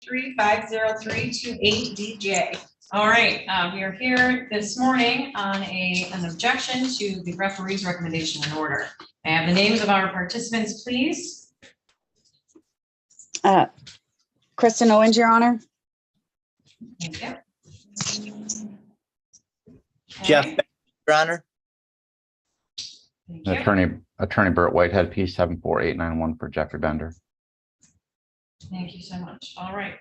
503-503-28DJ. All right, we are here this morning on an objection to the referee's recommendation and order. I have the names of our participants, please. Kristen Owens, Your Honor. Thank you. Jeff, Okay, Your Honor. thank you. Attorney Burt Whitehead, P74891 for Jeffrey Bender. Thank you so much. All right.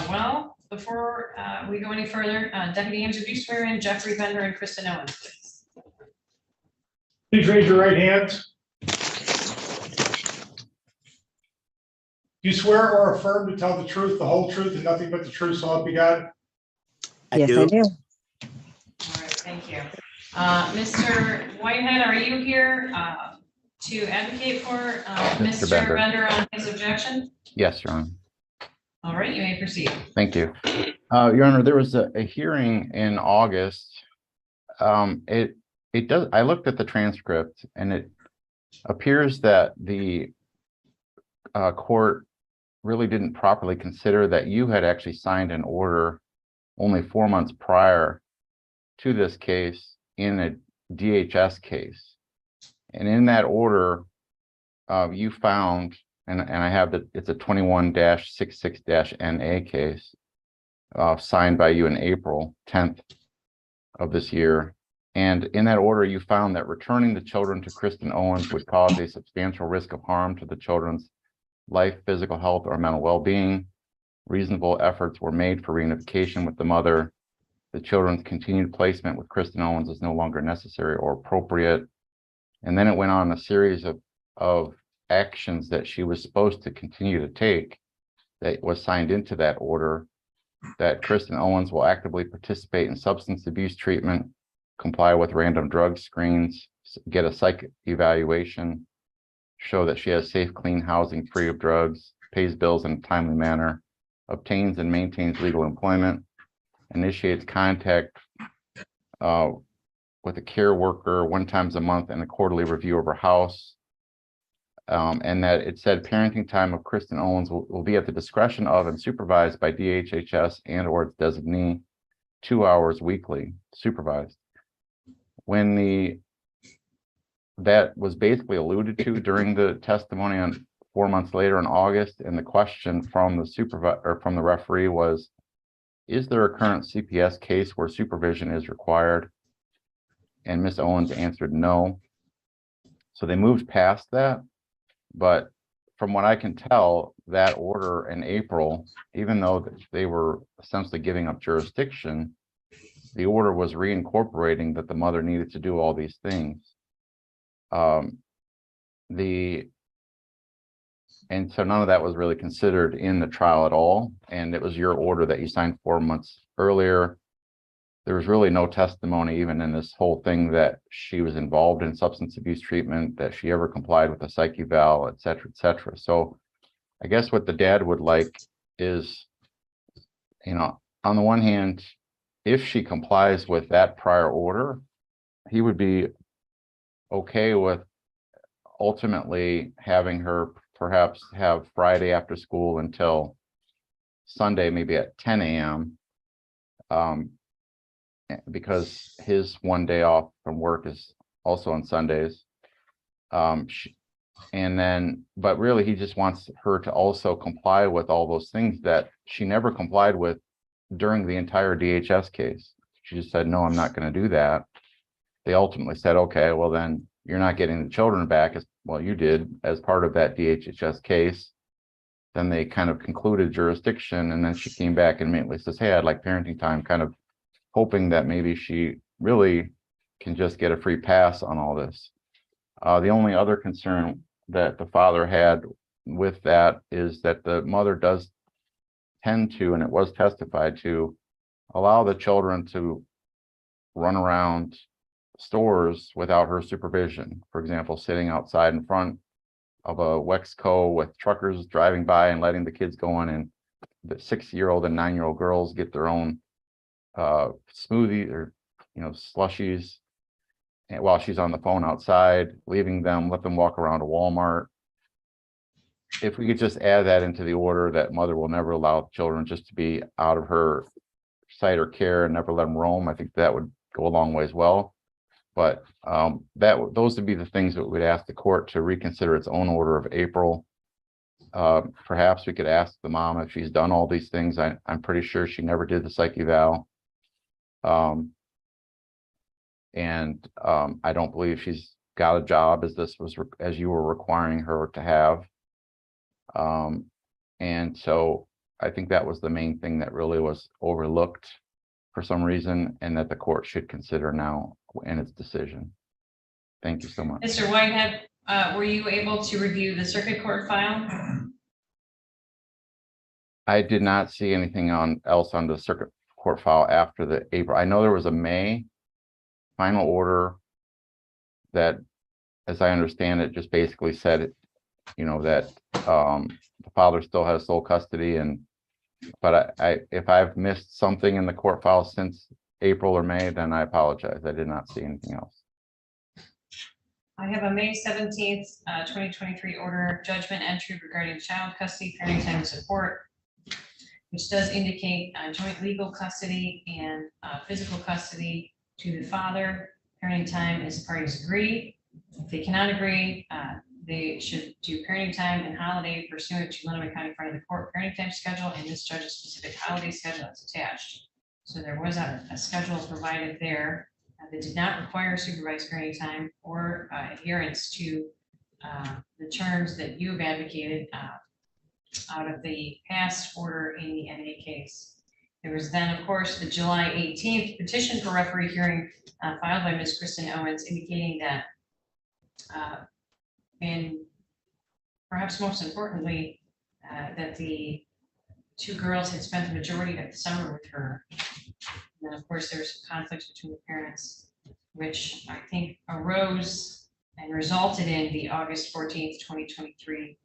Well, before we go any further, Deputy Ames, would you swear in Jeffrey Bender and Kristen Owens, please? Please raise your right hand. Do you swear or affirm to tell the truth, the whole truth, and nothing but the truth, so help you God? Yes, I do. All right. Thank you. Mr. Whitehead, are you here to advocate for Mr. Bender on his objection? Yes, Your Honor. All right, you may proceed. Thank you. Your Honor, there was a hearing in August. I looked at the transcript and it appears that the court really didn't properly consider that you had actually signed an order only 4 months prior to this case in a DHS case. And in that order, you found, and I have that it's a 21-66-NA case signed by you in April 10th of this year. And in that order, you found that returning the children to Kristen Owens would cause a substantial risk of harm to the children's life, physical health, or mental well-being. Reasonable efforts were made for reunification with the mother. The children's continued placement with Kristen Owens is no longer necessary or appropriate. And then it went on a series of actions that she was supposed to continue to take that was signed into that order, that Kristen Owens will actively participate in substance abuse treatment, comply with random drug screens, get a psych evaluation, show that she has safe, clean housing free of drugs, pays bills in a timely manner, obtains and maintains legal employment, initiates contact with a care worker 1 time a month and a quarterly review of her house. And that it said parenting time of Kristen Owens will be at the discretion of and supervised by DHHS and or its designee 2 hours weekly, supervised. When that was basically alluded to during the testimony on 4 months later in August, and the question from the supervisor or from the referee was, is there a current CPS case where supervision is required? And Ms. Owens answered no. So they moved past that. But from what I can tell, that order in April, even though they were essentially giving up jurisdiction, the order was reincorporating that the mother needed to do all these things. And so none of that was really considered in the trial at all. And it was your order that you signed 4 months earlier. There was really no testimony even in this whole thing that she was involved in substance abuse treatment, that she ever complied with a psych eval, et cetera, et cetera. So I guess what the dad would like is, you know, on the one hand, if she complies with that prior order, he would be okay with ultimately having her perhaps have Friday after school until Sunday, maybe at 10 a.m. Because his 1 day off from work is also on Sundays. And then, but really he just wants her to also comply with all those things that she never complied with during the entire DHS case. She just said, no, I'm not going to do that. They ultimately said, okay, well then you're not getting the children back, as well you did, as part of that DHS case. Then they kind of concluded jurisdiction, and then she came back and immediately says, hey, I'd like parenting time, kind of hoping that maybe she really can just get a free pass on all this. The only other concern that the father had with that is that the mother does tend to, and it was testified to, allow the children to run around stores without her supervision. For example, sitting outside in front of a Wexco with truckers driving by and letting the kids go in, and the 6-year-old and 9-year-old girls get their own smoothie or, you know, slushies, and while she's on the phone outside, leaving them, let them walk around a Walmart. if we could just add that into the order, that mother will never allow children just to be out of her sight or care and never let them roam, I think that would go a long way as well. But those would be the things that we'd ask the court to reconsider its own order of April. Perhaps we could ask the mom if she's done all these things. I'm pretty sure she never did the psych eval. I don't believe she's got a job as you were requiring her to have. And so I think that was the main thing that really was overlooked for some reason, and that the court should consider now in its decision. Thank you so much. Mr. Whitehead, were you able to review the circuit court file? I did not see anything else on the circuit court file after the April. I know there was a May final order that, as I understand it, just basically said, that the father still has sole custody, but if I've missed something in the court file since April or May, then I apologize. I did not see anything else. I have a May 17th, 2023 order of judgment entry regarding child custody, parenting time and support, which does indicate joint legal custody and physical custody to the father. Parenting time as the parties agree. If they cannot agree, they should do parenting time and holiday pursuant to Lenawee County Front of the Court parenting time schedule and this judge's specific holiday schedule that's attached. So there was a schedule provided there that did not require supervised parenting time or adherence to the terms that you have advocated out of the past order in the NA case. There was then, of course, the July 18th petition for referee hearing filed by Ms. Kristen Owens, indicating that and perhaps most importantly, that the two girls had spent the majority of the summer with her. And then, of course, there's conflicts between the parents, which I think arose and resulted in the August 14th, 2023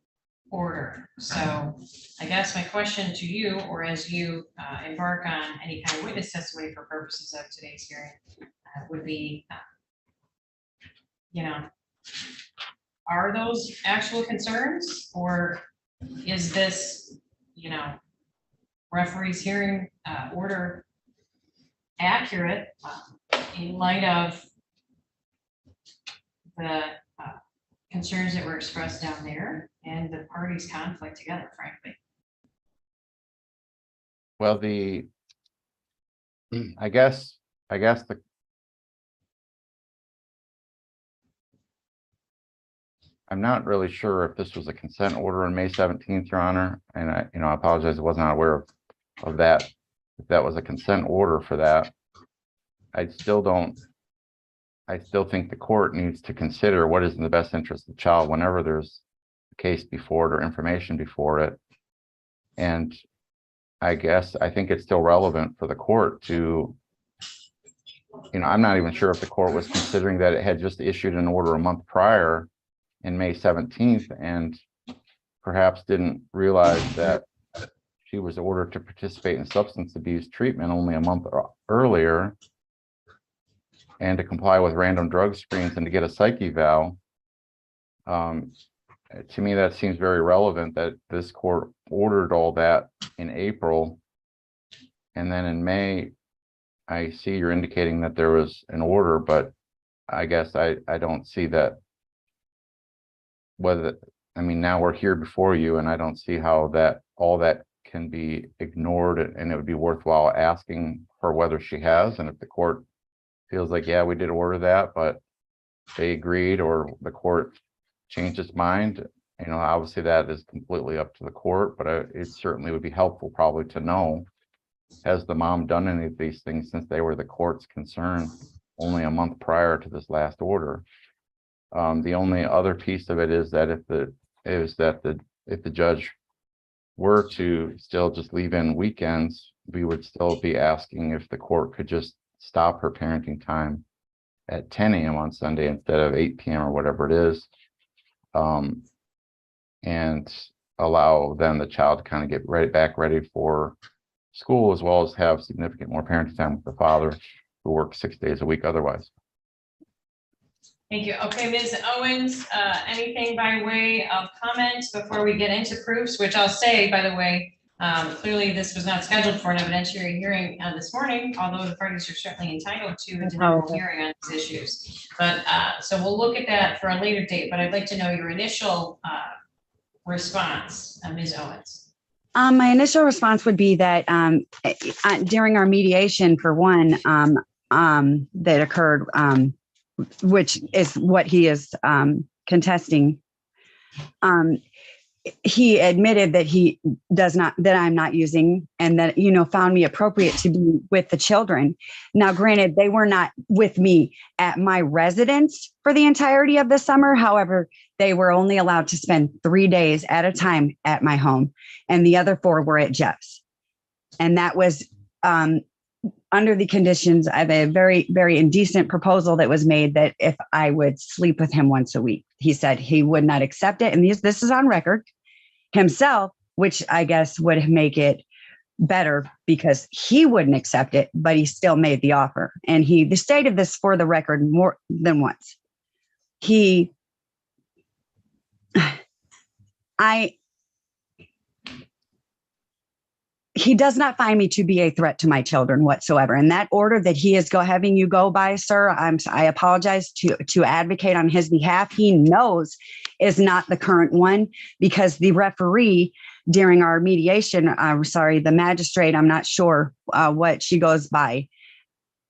order. So I guess my question to you, or as you embark on any kind of witness testimony for purposes of today's hearing, would be, are those actual concerns, or is this, referee's hearing order accurate in light of the concerns that were expressed down there and the parties' conflict together, frankly? Well, I guess I'm not really sure if this was a consent order on May 17th, Your Honor, and I apologize, I was not aware of that. If that was a consent order for that, I still think the court needs to consider what is in the best interest of the child whenever there's a case before it or information before it. And I think it's still relevant for the court to, I'm not even sure if the court was considering that it had just issued an order a month prior in May 17th and perhaps didn't realize that she was ordered to participate in substance abuse treatment only a month earlier and to comply with random drug screens and to get a psych eval. To me, that seems very relevant that this court ordered all that in April. And then in May, I see you're indicating that there was an order, but I guess I don't see that. Now we're here before you, and I don't see how all that can be ignored, and it would be worthwhile asking her whether she has, and if the court feels like, yeah, we did order that, but they agreed, or the court changed its mind, obviously that is completely up to the court, but it certainly would be helpful probably to know, has the mom done any of these things since they were the court's concern only a month prior to this last order? The only other piece of it is that if the judge were to still just leave in weekends, we would still be asking if the court could just stop her parenting time at 10 a.m. on Sunday instead of 8 p.m. or whatever it is, and allow then the child to kind of get back ready for school, as well as have significant more parenting time with the father, who works 6 days a week otherwise. Thank you. Okay, Ms. Owens, anything by way of comments before we get into proofs, which I'll say, by the way, clearly this was not scheduled for an evidentiary hearing this morning, although the parties are certainly entitled to a de novo hearing on these issues. But so we'll look at that for a later date, but I'd like to know your initial response, Ms. Owens. My initial response would be that during our mediation, for one, that occurred, which is what he is contesting, he admitted that he does not, that I'm not using, and that, found me appropriate to be with the children. Now, granted, they were not with me at my residence for the entirety of the summer. However, they were only allowed to spend 3 days at a time at my home, and the other 4 were at Jeff's. And that was under the conditions of a very, very indecent proposal that was made that if I would sleep with him once a week. He said he would not accept it. And this is on record himself, which I guess would make it better because he wouldn't accept it, but he still made the offer. And he stated this for the record more than once. He does not find me to be a threat to my children whatsoever. And that order that he is having you go by, sir, I apologize to advocate on his behalf. He knows is not the current one, because the referee during our mediation, the magistrate, I'm not sure what she goes by,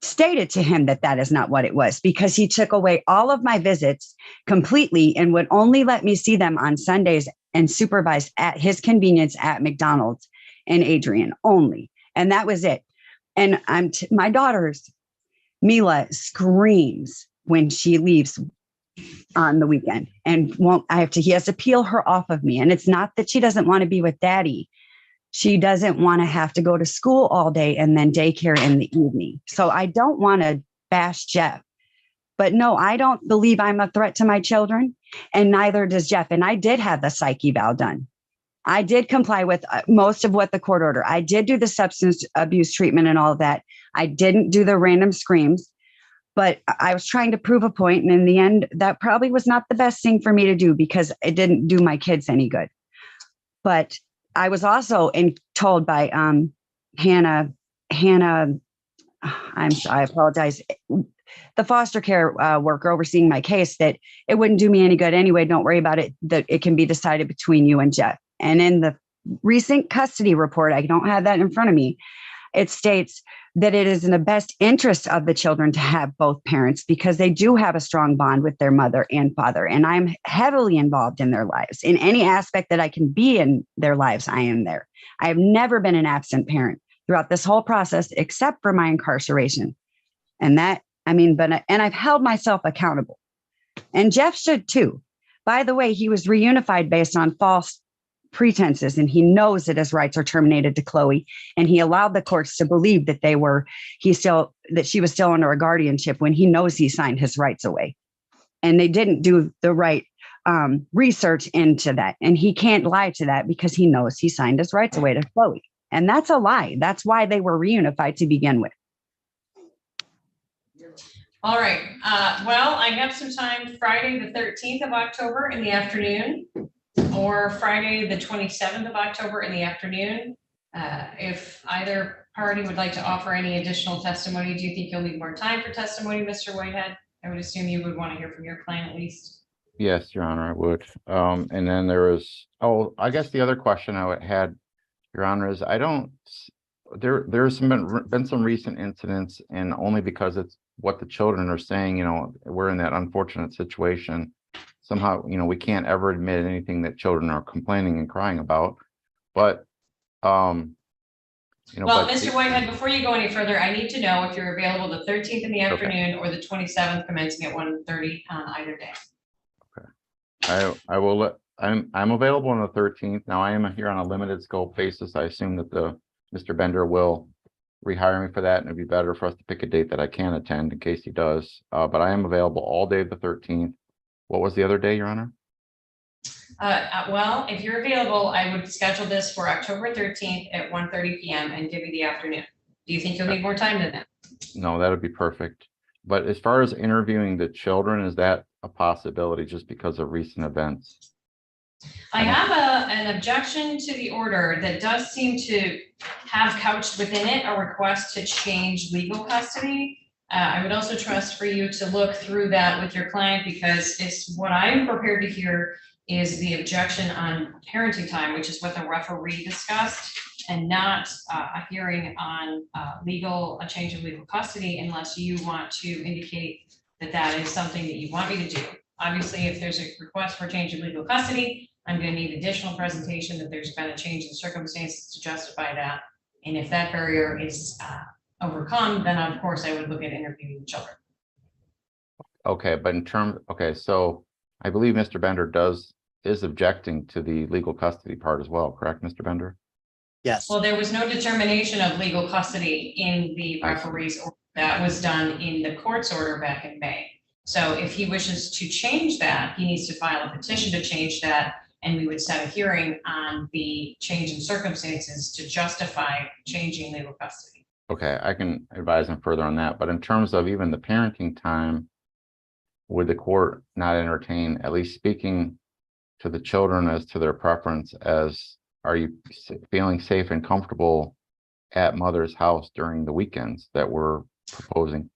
stated to him that that is not what it was, because he took away all of my visits completely and would only let me see them on Sundays and supervise at his convenience at McDonald's and Adrian only. And that was it. And my daughter's Mila screams when she leaves on the weekend and he has to peel her off of me. And it's not that she doesn't want to be with daddy. She doesn't want to have to go to school all day and then daycare in the evening. So I don't want to bash Jeff, but no, I don't believe I'm a threat to my children, and neither does Jeff. And I did have the psych eval done. I did comply with most of what the court ordered. I did do the substance abuse treatment and all of that. I didn't do the random screams, but I was trying to prove a point. And in the end, that probably was not the best thing for me to do because it didn't do my kids any good. But I was also told by Hannah, I apologize, the foster care worker overseeing my case, that it wouldn't do me any good anyway. Don't worry about it, that it can be decided between you and Jeff. And in the recent custody report, I don't have that in front of me, it states that it is in the best interest of the children to have both parents because they do have a strong bond with their mother and father. And I'm heavily involved in their lives. In any aspect that I can be in their lives, I am there. I have never been an absent parent throughout this whole process, except for my incarceration. And I've held myself accountable. And Jeff should too. By the way, he was reunified based on false pretenses, and he knows that his rights are terminated to Chloe, and he allowed the courts to believe that she was still under a guardianship when he knows he signed his rights away. And they didn't do the right research into that. And he can't lie to that because he knows he signed his rights away to Chloe. And that's a lie. That's why they were reunified to begin with. All right. Well, I have some time Friday, the 13th of October in the afternoon, or Friday, the 27th of October in the afternoon. If either party would like to offer any additional testimony, do you think you'll need more time for testimony, Mr. Whitehead? I would assume you would want to hear from your client at least. Yes, Your Honor, I would. And then there was, I guess the other question I had, Your Honor, is there's been some recent incidents, and only because it's what the children are saying, we're in that unfortunate situation. Somehow, we can't ever admit anything that children are complaining and crying about. But, well, Mr. Whitehead, before you go any further, I need to know if you're available the 13th in the afternoon or the 27th commencing at 1:30 on either day. Okay. I will I'm available on the 13th. Now I am here on a limited scope basis. I assume that Mr. Bender will rehire me for that, and it'd be better for us to pick a date that I can attend in case he does. But I am available all day the 13th. What was the other day, Your Honor? Well, if you're available, I would schedule this for October 13th at 1:30 p.m. and give you the afternoon. Do you think you'll need more time than that? No, that would be perfect. But as far as interviewing the children, is that a possibility just because of recent events. I have an objection to the order that does seem to have couched within it a request to change legal custody. I would also trust for you to look through that with your client, because it's what I'm prepared to hear is the objection on parenting time, which is what the referee discussed, and not a hearing on a change of legal custody, unless you want to indicate that that is something that you want me to do. Obviously, if there's a request for change of legal custody, I'm going to need additional presentation that there's been a change in circumstances to justify that. And if that barrier is overcome, then of course I would look at interviewing the children. Okay, but okay, so I believe Mr. Bender is objecting to the legal custody part as well, correct, Mr. Bender? Yes. Well, there was no determination of legal custody in the referee's order. That was done in the court's order back in May. So if he wishes to change that, he needs to file a petition to change that, and we would set a hearing on the change in circumstances to justify changing legal custody. Okay, I can advise him further on that, but in terms of even the parenting time, would the court not entertain at least speaking to the children as to their preference, as are you feeling safe and comfortable at mother's house during the weekends that we're proposing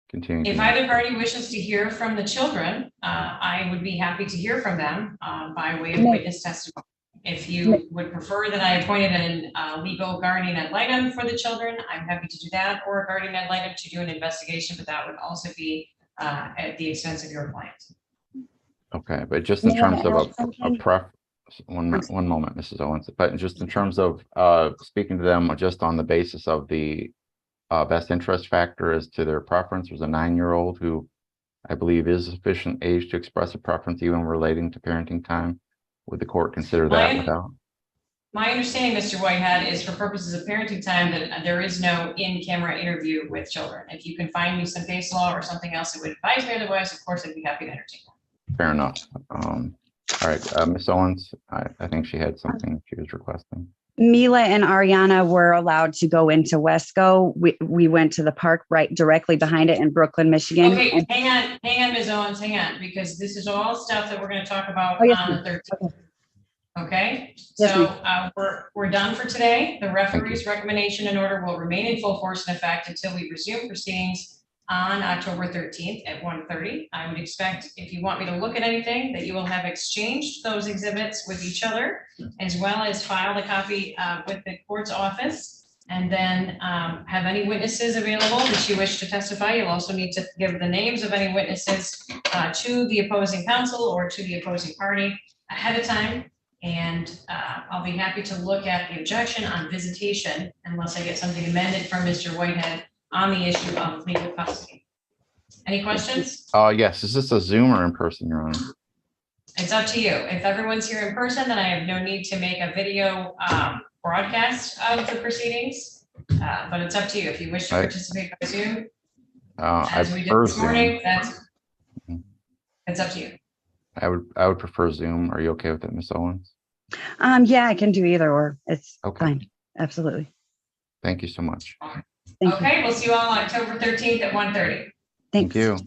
continuing? If either party wishes to hear from the children, I would be happy to hear from them by way of witness testimony. If you would prefer that I appointed a legal guardian ad litem for the children, I'm happy to do that, or a guardian ad litem to do an investigation, but that would also be at the expense of your client. Okay, but just in terms of one moment, Mrs. Owens, but just in terms of speaking to them just on the basis of the best interest factor as to their preference. There's a 9-year-old who I believe is sufficient age to express a preference even relating to parenting time. Would the court consider that without? My understanding, Mr. Whitehead, is for purposes of parenting time that there is no in-camera interview with children. If you can find me some case law or something else that would advise me otherwise, of course, I'd be happy to entertain that. Fair enough. All right, Ms. Owens, I think she had something she was requesting. Mila and Ariana were allowed to go into Wesco. We went to the park right directly behind it in Brooklyn, Michigan. Okay, hang on, Ms. Owens, hang on, because this is all stuff that we're going to talk about Oh, yes, on the 13th. Okay, Yes, so we're done for today. The referee's recommendation and order will remain in full force and effect until we resume proceedings on October 13th at 1:30. I would expect, if you want me to look at anything, that you will have exchanged those exhibits with each other, as well as filed a copy with the court's office, and then have any witnesses available that you wish to testify. You'll also need to give the names of any witnesses to the opposing counsel or to the opposing party ahead of time. And I'll be happy to look at the objection on visitation unless I get something amended from Mr. Whitehead on the issue of legal custody. Any questions? Yes, is this a Zoom or in person, Your Honor? It's up to you. If everyone's here in person, then I have no need to make a video broadcast of the proceedings. But it's up to you. If you wish to participate by Zoom, as we did this morning, it's up to you. I would prefer Zoom. Are you okay with it, Ms. Owens? Yeah, I can do either or. It's fine. Absolutely. Thank you so much. Thank Okay, we'll see you all on October 13th at 1:30. Thanks. Thank you.